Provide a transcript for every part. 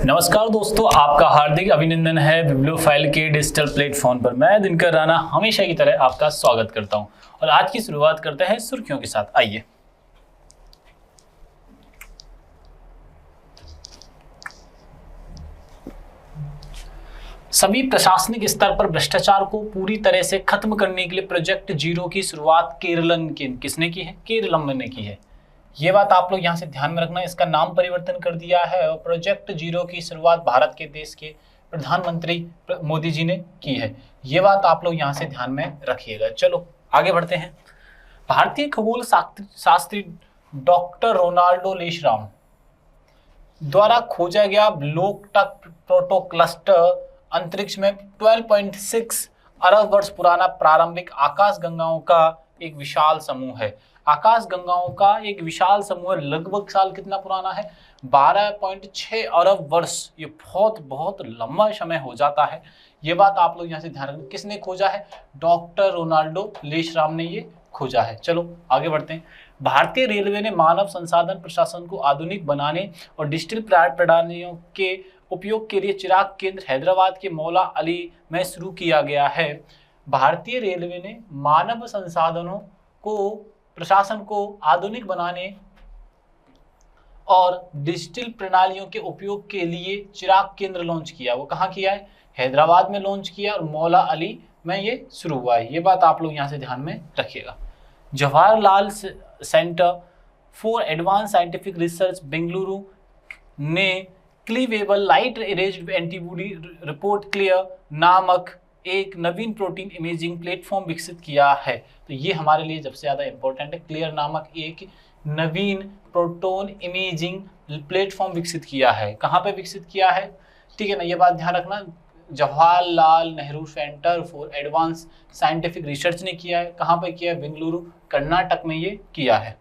नमस्कार दोस्तों, आपका हार्दिक अभिनंदन है बिब्लियोफाइल के डिजिटल प्लेटफॉर्म पर। मैं दिनकर राणा हमेशा की तरह आपका स्वागत करता हूं और आज की शुरुआत करते हैं सुर्खियों के साथ। आइए, सभी प्रशासनिक स्तर पर भ्रष्टाचार को पूरी तरह से खत्म करने के लिए प्रोजेक्ट जीरो की शुरुआत किसने की है? केरलम ने की है। ये बात आप लोग यहाँ से ध्यान में रखना। इसका नाम परिवर्तन कर दिया है और प्रोजेक्ट जीरो की शुरुआत भारत के देश के प्रधानमंत्री मोदी जी ने की है। ये बात आप लोग यहाँ से ध्यान में रखिएगा। चलो आगे बढ़ते हैं। भारतीय खगोल शास्त्री डॉक्टर रोनाल्डो लेशराम द्वारा खोजा गया लोकटक प्रोटो क्लस्टर अंतरिक्ष में 12.6 अरब वर्ष पुराना प्रारंभिक आकाशगंगाओं का एक विशाल समूह है। आकाशगंगाओं का एक विशाल समूह लगभग साल कितना पुराना है? 12.6 अरब वर्ष। ये बहुत लंबा समय हो जाता है। ये बात आप लोग यहाँ से ध्यान रखना। किसने खोजा है? डॉक्टर रोनाल्डो लेशराम ने ये खोजा है। चलो आगे बढ़ते हैं। भारतीय रेलवे ने मानव संसाधन प्रशासन को आधुनिक बनाने और डिजिटल प्रणालियों के उपयोग के लिए चिराग केंद्र हैदराबाद के मौला अली में शुरू किया गया है। भारतीय रेलवे ने मानव संसाधनों को प्रशासन को आधुनिक बनाने और डिजिटल प्रणालियों के उपयोग के लिए चिराग केंद्र लॉन्च किया। वो कहाँ किया है? हैदराबाद में लॉन्च किया और मौला अली में ये शुरू हुआ है। ये बात आप लोग यहाँ से ध्यान में रखिएगा। Jawaharlal centre for advance scientific research Bengaluru ने cleavable light erased antibody report clear नामक एक नवीन प्रोटीन इमेजिंग प्लेटफॉर्म विकसित किया है। तो ये हमारे लिए सबसे ज़्यादा इंपॉर्टेंट है। क्लियर नामक एक नवीन प्रोटोन इमेजिंग प्लेटफॉर्म विकसित किया है। कहाँ पे विकसित किया है? ठीक है ना, ये बात ध्यान रखना। Jawaharlal Nehru centre for advance scientific research ने किया है। कहाँ पे किया है? बेंगलुरु कर्नाटक में ये किया है।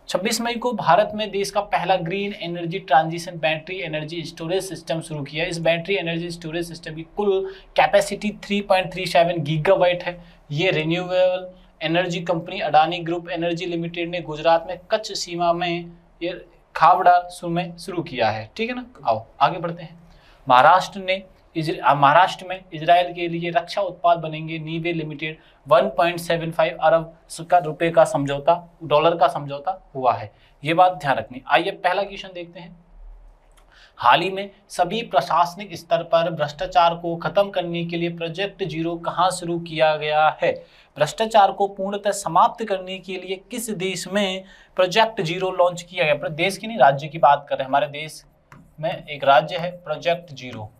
26 मई को भारत में देश का पहला green energy transition battery energy storage system शुरू किया। इस बैटरी एनर्जी स्टोरेज सिस्टम की कुल कैपेसिटी 3.37 गीगावाट है। ये renewable energy company Adani group energy limited ने गुजरात में कच्छ सीमा में ये खावड़ा में शुरू किया है। ठीक है ना। आओ आगे बढ़ते हैं। महाराष्ट्र में इजराइल के लिए रक्षा उत्पाद बनेंगे नीवे लिमिटेड 1.75 अरब रुपए का समझौता, डॉलर का समझौता हुआ है। ये बात ध्यान रखनी। आइए पहला क्वेश्चन देखते हैं। हाल ही में सभी प्रशासनिक स्तर पर भ्रष्टाचार को खत्म करने के लिए प्रोजेक्ट जीरो कहाँ शुरू किया गया है? भ्रष्टाचार को पूर्णतः समाप्त करने के लिए किस देश में प्रोजेक्ट जीरो लॉन्च किया गया? देश की नहीं, राज्य की बात कर रहे हैं। हमारे देश में एक राज्य है project zero.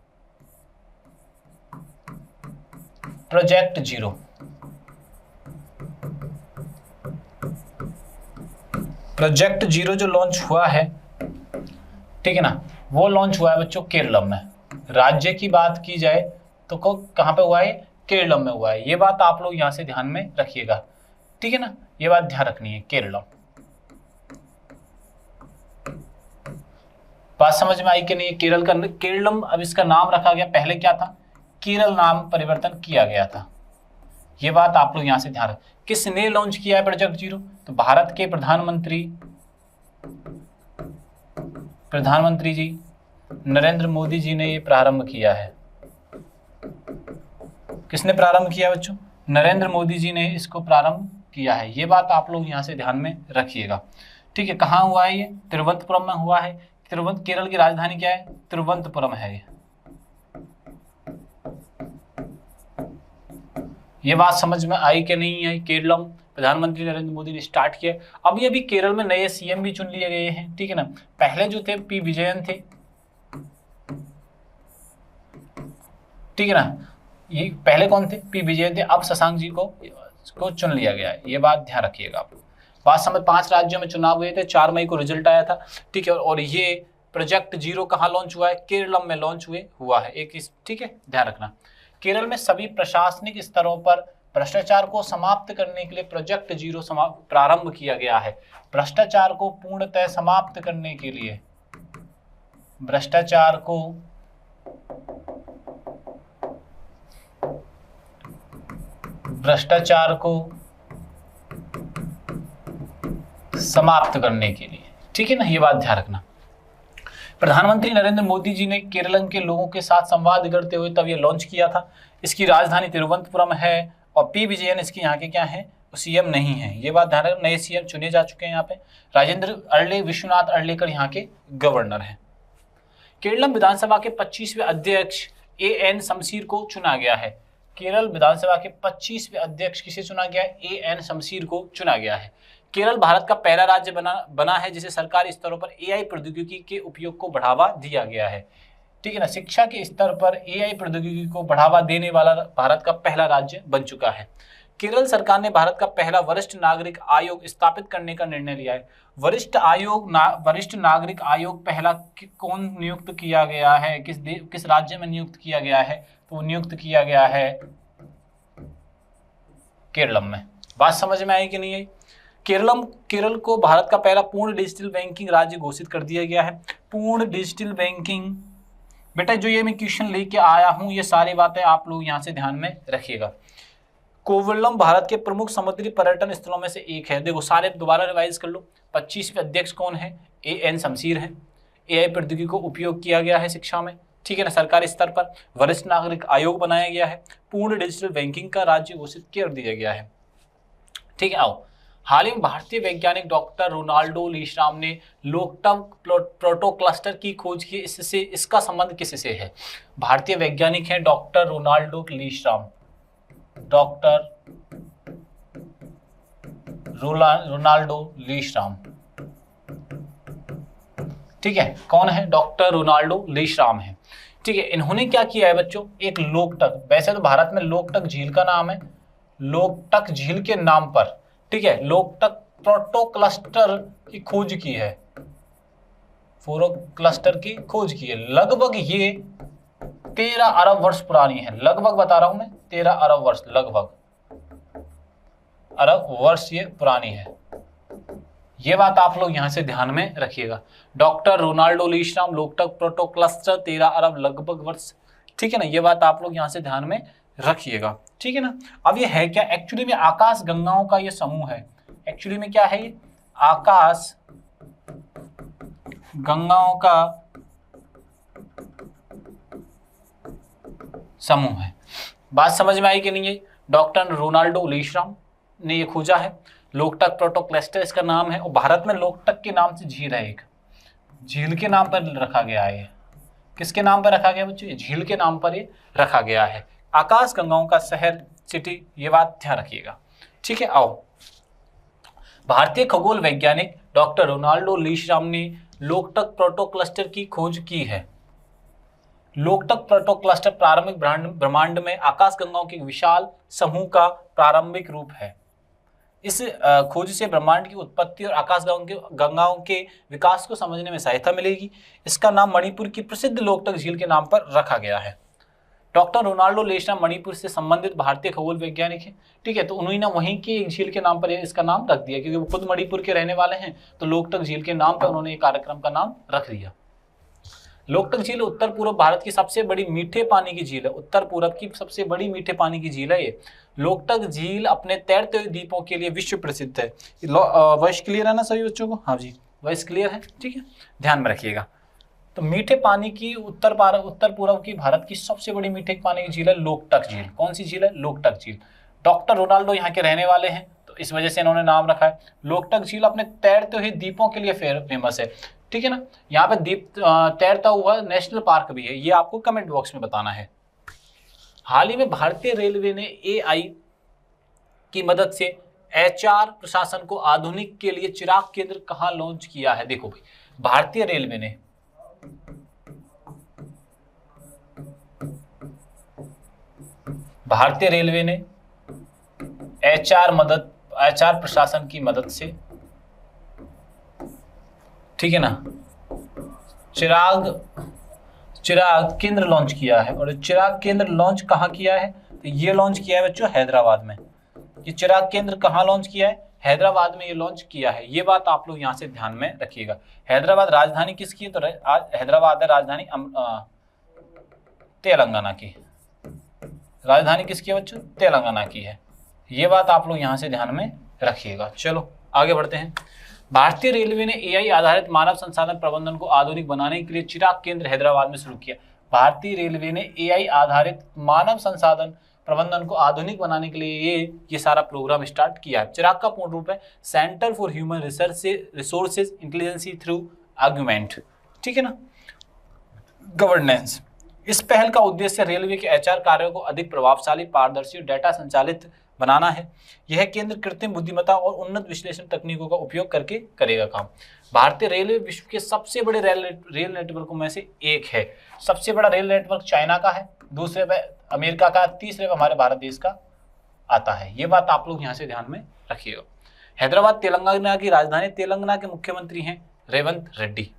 Project zero project zero जो लॉन्च हुआ है, ठीक है ना, वो लॉन्च हुआ है बच्चों केरलम में। राज्य की बात की जाए तो कहाँ पे हुआ है? केरलम में हुआ है। ये बात आप लोग यहाँ से ध्यान में रखिएगा। ठीक है ना, ये बात ध्यान रखनी है। केरलम बात समझ में आई कि नहीं? केरलम अब इसका नाम रखा गया। पहले क्या था? केरल नाम परिवर्तन किया गया था। ये बात आप लोग यहाँ से ध्यान रखें। किसने लॉन्च किया है प्रोजेक्ट जीरो? तो भारत के प्रधानमंत्री जी नरेंद्र मोदी जी ने ये प्रारंभ किया है। किसने प्रारंभ किया बच्चों? नरेंद्र मोदी जी ने इसको प्रारंभ किया है। ये बात आप लोग यहाँ से ध्यान में रखिएगा। ठीक है, कहाँ हुआ है ये? तिरुवनंतपुरम में हुआ है। केरल की राजधानी क्या है? तिरुवनंतपुरम है। ये बात समझ में आई कि नहीं आई? केरलम प्रधानमंत्री नरेंद्र मोदी ने स्टार्ट किया। अभी केरल में नए सीएम भी चुन लिए गए हैं। ठीक है ना। पहले जो थे पी विजयन थे। ठीक है ना, ये पहले कौन थे? पी विजयन थे। अब शशांक जी को चुन लिया गया है। ये बात ध्यान रखिएगा आप। बात समझ। 5 राज्यों में चुनाव हुए थे। 4 मई को रिजल्ट आया था। ठीक है, और ये प्रोजेक्ट जीरो कहाँ लॉन्च हुआ है? केरलम में लॉन्च हुआ है एक। ठीक है, ध्यान रखना। केरल में सभी प्रशासनिक स्तरों पर भ्रष्टाचार को समाप्त करने के लिए प्रोजेक्ट जीरो प्रारंभ किया गया है। भ्रष्टाचार को पूर्णतः समाप्त करने के लिए भ्रष्टाचार को समाप्त करने के लिए, ठीक है ना, ये बात ध्यान रखना। प्रधानमंत्री नरेंद्र मोदी जी ने केरल के लोगों के साथ संवाद करते हुए तब ये लॉन्च किया था। इसकी राजधानी तिरुवनंतपुरम है और पी विजयन इसके यहाँ के क्या है, सीएम नहीं है। ये बात ध्यान रखना, नए सीएम चुने जा चुके हैं यहाँ पे। राजेंद्र अरले, विश्वनाथ अर्लेकर यहाँ के गवर्नर हैं। केरल विधानसभा के 25वें अध्यक्ष एएन शमसीर को चुना गया है। केरल विधानसभा के 25वें अध्यक्ष किसे चुना गया है, एएन शमसीर को चुना गया है। केरल भारत का पहला राज्य बना है जिसे सरकारी स्तरों पर एआई प्रौद्योगिकी के उपयोग को बढ़ावा दिया गया है। ठीक है ना, शिक्षा के स्तर पर एआई प्रौद्योगिकी को बढ़ावा देने वाला भारत का पहला राज्य बन चुका है। केरल सरकार ने भारत का पहला वरिष्ठ नागरिक आयोग स्थापित करने का निर्णय लिया है। वरिष्ठ नागरिक आयोग पहला कौन नियुक्त किया गया है, किस राज्य में नियुक्त किया गया है, तो नियुक्त किया गया है केरलम में। बात समझ में आई कि नहीं आई? केरल को भारत का पहला पूर्ण डिजिटल बैंकिंग राज्य घोषित कर दिया गया है। पूर्ण डिजिटल बैंकिंग, बेटा जो ये मैं क्वेश्चन लेके आया हूं ये सारी बातें आप लोग यहाँ से ध्यान में रखिएगा। कोवलम भारत के प्रमुख समुद्री पर्यटन स्थलों में से एक है। देखो सारे दोबारा रिवाइज कर लो। 25वें अध्यक्ष कौन है, एएन शमसीर है। एआई प्रौद्योगिकी को उपयोग किया गया है शिक्षा में, ठीक है ना, सरकारी स्तर पर। वरिष्ठ नागरिक आयोग बनाया गया है। पूर्ण डिजिटल बैंकिंग का राज्य घोषित कर दिया गया है। ठीक है, आओ। हाल ही में भारतीय वैज्ञानिक डॉक्टर रोनाल्डो लीश्राम ने लोकटक प्रोटोक्लस्टर की खोज की। इसका संबंध किससे है? भारतीय वैज्ञानिक हैं डॉक्टर रोनाल्डो लीश्राम। डॉक्टर रोनाल्डो लीश्राम, ठीक है, कौन है? डॉक्टर रोनाल्डो लीश्राम है। ठीक है, इन्होंने क्या किया है बच्चों, एक लोकटक, वैसे तो भारत में लोकटक झील का नाम है, लोकटक झील के नाम पर, ठीक है, लोकटक प्रोटोक्लस्टर की खोज की है। प्रोटोक्लस्टर की खोज की है। लगभग ये 13 अरब वर्ष पुरानी है। लगभग बता रहा हूं मैं, 13 अरब वर्ष, लगभग अरब वर्ष ये पुरानी है। ये बात आप लोग यहां से ध्यान में रखिएगा। डॉक्टर रोनाल्डो लीश्राम, लोकटक प्रोटोक्लस्टर, 13 अरब लगभग वर्ष, ठीक है ना, ये बात आप लोग यहां से ध्यान में रखिएगा, ठीक है ना। अब ये है क्या, एक्चुअली में आकाश गंगाओं का ये समूह है। एक्चुअली में क्या है ये, आकाश गंगाओं का समूह है। बात समझ में आई कि नहीं है? डॉक्टर रोनाल्डो लीश्राम ने ये खोजा है। लोकटक प्रोटोक्लस्टर इसका नाम है और भारत में लोकटक के नाम से झील है, एक झील के नाम पर रखा गया है। किसके नाम पर रखा गया बच्चों? झील के नाम पर ये रखा गया है। आकाश गंगाओं का शहर, सिटी, ये बात ध्यान रखिएगा, ठीक है। आओ, भारतीय खगोल वैज्ञानिक डॉक्टर रोनाल्डो लीश्राम ने लोकटक प्रोटोक्लस्टर की खोज की है। लोकटक प्रोटोक्लस्टर प्रारंभिक ब्रह्मांड में आकाश गंगाओं के विशाल समूह का प्रारंभिक रूप है। इस खोज से ब्रह्मांड की उत्पत्ति और आकाश गंगाओं के विकास को समझने में सहायता मिलेगी। इसका नाम मणिपुर की प्रसिद्ध लोकटक झील के नाम पर रखा गया है। डॉक्टर रोनाल्डो लीश्राम मणिपुर से संबंधित भारतीय खगोल वैज्ञानिक हैं, ठीक है, तो उन्होंने वहीं की एक झील के नाम पर इसका नाम रख दिया, क्योंकि वो खुद मणिपुर के रहने वाले हैं, तो लोकटक झील के नाम पर उन्होंने एक कार्यक्रम का नाम रख दिया। लोकटक झील उत्तर पूर्व भारत की सबसे बड़ी मीठे पानी की झील है। उत्तर पूर्व की सबसे बड़ी मीठे पानी की झील है ये। लोकटक झील अपने तैरते हुए द्वीपों के लिए विश्व प्रसिद्ध है। वॉइस क्लियर है ना सभी बच्चों को? हाँ जी, वॉइस क्लियर है, ठीक है, ध्यान में रखिएगा। तो मीठे पानी की उत्तर पूर्व की भारत की सबसे बड़ी मीठे पानी की झील है लोकटक झील। कौन सी झील है? लोकटक झील। डॉक्टर रोनाल्डो यहाँ के रहने वाले हैं, तो इस वजह से इन्होंने नाम रखा है। लोकटक झील अपने तैरते हुए द्वीपों के लिए फेमस है, ठीक है ना। यहाँ पे द्वीप तैरता हुआ नेशनल पार्क भी है, ये आपको कमेंट बॉक्स में बताना है। हाल ही में भारतीय रेलवे ने एआई की मदद से एचआर प्रशासन को आधुनिक के लिए चिराग केंद्र कहाँ लॉन्च किया है? देखो भाई, भारतीय रेलवे ने एचआर प्रशासन की मदद से, ठीक है ना, चिराग केंद्र लॉन्च किया है। और चिराग केंद्र लॉन्च कहाँ किया है? तो ये लॉन्च किया है बच्चों हैदराबाद में। ये चिराग केंद्र कहाँ लॉन्च किया है? हैदराबाद में ये लॉन्च किया है। ये बात आप लोग यहाँ से ध्यान में रखिएगा। हैदराबाद राजधानी किसकी है? तो हैदराबाद है राजधानी तेलंगाना की। राजधानी किसकी है बच्चों? तेलंगाना की है। ये बात आप लोग यहाँ से ध्यान में रखिएगा। चलो आगे बढ़ते हैं। भारतीय रेलवे ने एआई आधारित मानव संसाधन प्रबंधन को आधुनिक बनाने के लिए चिराग केंद्र हैदराबाद में शुरू किया। भारतीय रेलवे ने एआई आधारित मानव संसाधन प्रबंधन को आधुनिक बनाने के लिए ये सारा प्रोग्राम स्टार्ट किया है। चिराग का पूर्ण रूप है centre for human resources intelligence through argument, ठीक है ना, गवर्नेंस। इस पहल का उद्देश्य रेलवे के एचआर कार्यों को अधिक प्रभावशाली, पारदर्शी और डेटा संचालित बनाना है। यह केंद्र कृत्रिम बुद्धिमत्ता और उन्नत विश्लेषण तकनीकों का उपयोग करके करेगा काम। भारतीय रेलवे विश्व के सबसे बड़े रेल नेटवर्कों में से एक है। सबसे बड़ा रेल नेटवर्क चाइना का है, दूसरे पे अमेरिका का, तीसरे पे हमारे भारत देश का आता है। ये बात आप लोग यहाँ से ध्यान में रखिएगा। हैदराबाद तेलंगाना की राजधानी, तेलंगाना के मुख्यमंत्री हैं रेवंत रेड्डी।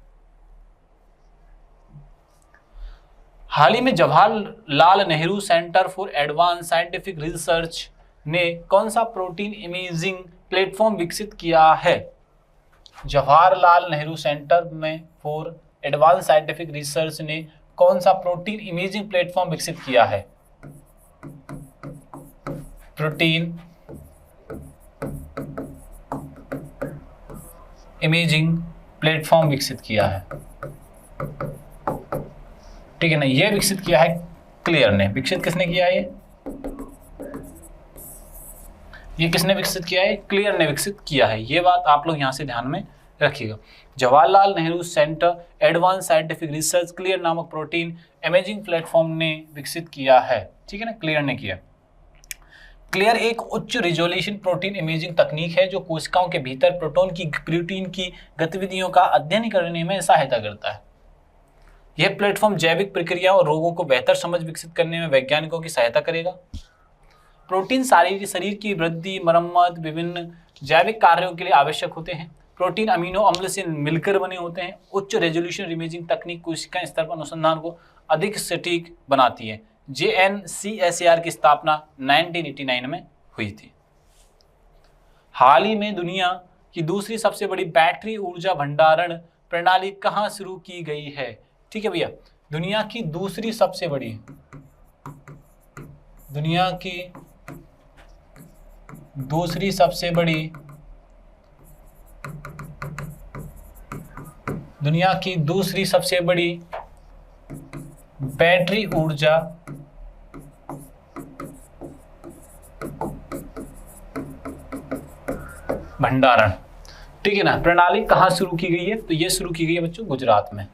हाल ही में Jawaharlal Nehru centre for advance scientific research ने कौन सा प्रोटीन इमेजिंग प्लेटफॉर्म विकसित किया है? जवाहरलाल नेहरू सेंटर में फॉर एडवांस साइंटिफिक रिसर्च ने कौन सा प्रोटीन इमेजिंग प्लेटफॉर्म विकसित किया है? प्रोटीन इमेजिंग प्लेटफॉर्म विकसित किया है, ठीक है ना। ये विकसित किया है क्लियर ने। विकसित किसने किया है? ये किसने विकसित किया है? क्लियर ने विकसित किया है। ये बात आप लोग यहां से ध्यान में रखिएगा। Jawaharlal Nehru centre advance scientific research clear नामक प्रोटीन इमेजिंग प्लेटफॉर्म ने विकसित किया है, ठीक है ना, क्लियर ने किया। क्लियर एक उच्च रिजोल्यूशन प्रोटीन इमेजिंग तकनीक है जो कोशिकाओं के भीतर प्रोटीन की गतिविधियों का अध्ययन करने में सहायता करता है। यह प्लेटफॉर्म जैविक प्रक्रिया और रोगों को बेहतर समझ विकसित करने में वैज्ञानिकों की सहायता करेगा। प्रोटीन शरीर की वृद्धि, मरम्मत, विभिन्न जैविक कार्यों के लिए आवश्यक होते हैं। प्रोटीन अमीनो अम्ल से मिलकर बने होते हैं। उच्च रेजोल्यूशन इमेजिंग तकनीक कोशिका स्तर पर अनुसंधान को अधिक सटीक बनाती है। JNCSAR की स्थापना 1989 में हुई थी। हाल ही में दुनिया की दूसरी सबसे बड़ी बैटरी ऊर्जा भंडारण प्रणाली कहाँ शुरू की गई है? ठीक है भैया, दुनिया की दूसरी सबसे बड़ी बैटरी ऊर्जा भंडारण, ठीक है ना, प्रणाली कहाँ शुरू की गई है? तो ये शुरू की गई है बच्चों गुजरात में।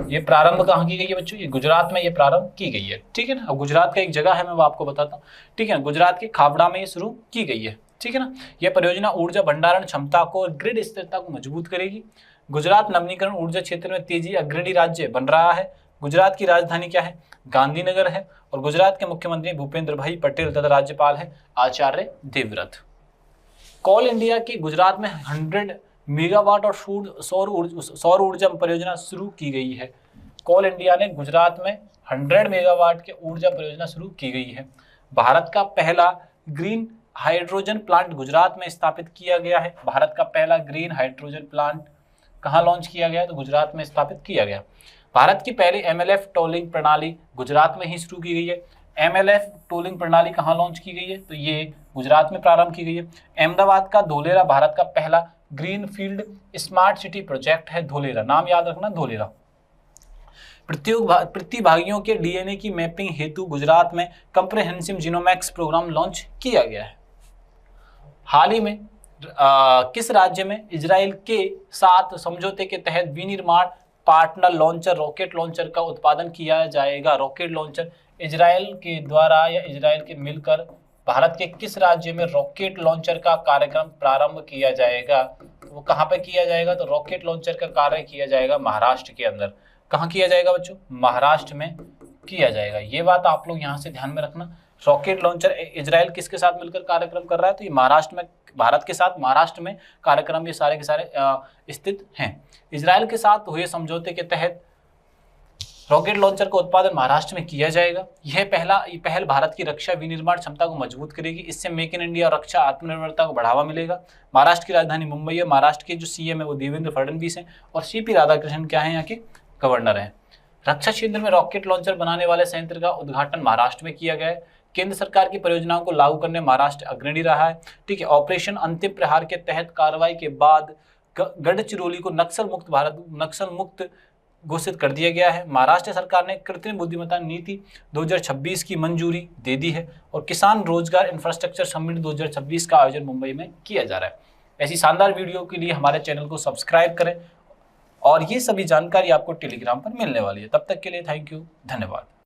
ये प्रारंभ कहाँ की गई है बच्चों? ये गुजरात में ये प्रारंभ की गई है, ठीक है ना। अब गुजरात का एक जगह है, मैं वो आपको बताता हूँ, ठीक है ना। गुजरात के खावड़ा में ये शुरू की गई है, ठीक है ना। यह परियोजना ऊर्जा भंडारण क्षमता को और ग्रिड स्थिरता को मजबूत करेगी। गुजरात नवीनीकरण ऊर्जा क्षेत्र में तेजी अग्रणी राज्य बन रहा है। गुजरात की राजधानी क्या है? गांधीनगर है। और गुजरात के मुख्यमंत्री भूपेंद्र भाई पटेल तथा राज्यपाल है आचार्य देवव्रत। कोल इंडिया की गुजरात में 100 मेगावाट और सौर ऊर्जा परियोजना शुरू की गई है। कोल इंडिया ने गुजरात में 100 मेगावाट की ऊर्जा परियोजना शुरू की गई है। भारत का पहला ग्रीन हाइड्रोजन प्लांट गुजरात में स्थापित किया गया है। भारत का पहला ग्रीन हाइड्रोजन प्लांट कहाँ लॉन्च किया गया? तो गुजरात में स्थापित किया गया। भारत की पहली MLF टोलिंग प्रणाली गुजरात में ही शुरू की गई है। MLF टोलिंग प्रणाली कहाँ लॉन्च की गई है? तो ये गुजरात में प्रारंभ की गई है। अहमदाबाद का धोलेरा भारत का पहला green field smart city project है। धोलेरा, नाम याद रखना, धोलेरा। प्रतिभागियों के DNA की मैपिंग हेतु गुजरात में कंप्रेहेंसिव जीनोमिक्स प्रोग्राम लॉन्च किया गया है। हाल ही में किस राज्य में इजराइल के साथ समझौते के तहत विनिर्माण पार्टनर लॉन्चर रॉकेट लॉन्चर का उत्पादन किया जाएगा? रॉकेट लॉन्चर इजराइल के द्वारा या इजराइल के मिलकर भारत के किस राज्य में रॉकेट लॉन्चर का कार्यक्रम प्रारंभ किया जाएगा? तो वो कहाँ पे किया जाएगा? तो रॉकेट लॉन्चर का कार्य किया जाएगा महाराष्ट्र के अंदर। कहाँ किया जाएगा बच्चों? महाराष्ट्र में किया जाएगा। ये बात आप लोग यहाँ से ध्यान में रखना। रॉकेट लॉन्चर इजराइल किसके साथ मिलकर कार्यक्रम कर रहा है? तो ये महाराष्ट्र में, भारत के साथ महाराष्ट्र में कार्यक्रम ये सारे के सारे स्थित हैं। इजराइल के साथ हुए समझौते के तहत रॉकेट लॉन्चर का उत्पादन महाराष्ट्र में किया जाएगा। यह पहल भारत की रक्षा विनिर्माण क्षमता को मजबूत करेगी। इससे मेक इन इंडिया और रक्षा आत्मनिर्भरता को बढ़ावा मिलेगा। महाराष्ट्र की राजधानी मुंबई है। महाराष्ट्र के जो CM है वो देवेंद्र फडणवीस हैं और CP राधाकृष्णन क्या है, यहाँ के गवर्नर हैं। रक्षा क्षेत्र में रॉकेट लॉन्चर बनाने वाले संयंत्र का उद्घाटन महाराष्ट्र में किया गया है। केंद्र सरकार की परियोजनाओं को लागू करने महाराष्ट्र अग्रणी रहा है। ठीक है, ऑपरेशन अंतिम प्रहार के तहत कार्रवाई के बाद गढ़चिरौली को नक्सल मुक्त घोषित कर दिया गया है। महाराष्ट्र सरकार ने कृत्रिम बुद्धिमत्ता नीति 2026 की मंजूरी दे दी है और किसान रोजगार इंफ्रास्ट्रक्चर समिट 2026 का आयोजन मुंबई में किया जा रहा है। ऐसी शानदार वीडियो के लिए हमारे चैनल को सब्सक्राइब करें और ये सभी जानकारी आपको टेलीग्राम पर मिलने वाली है। तब तक के लिए थैंक यू, धन्यवाद।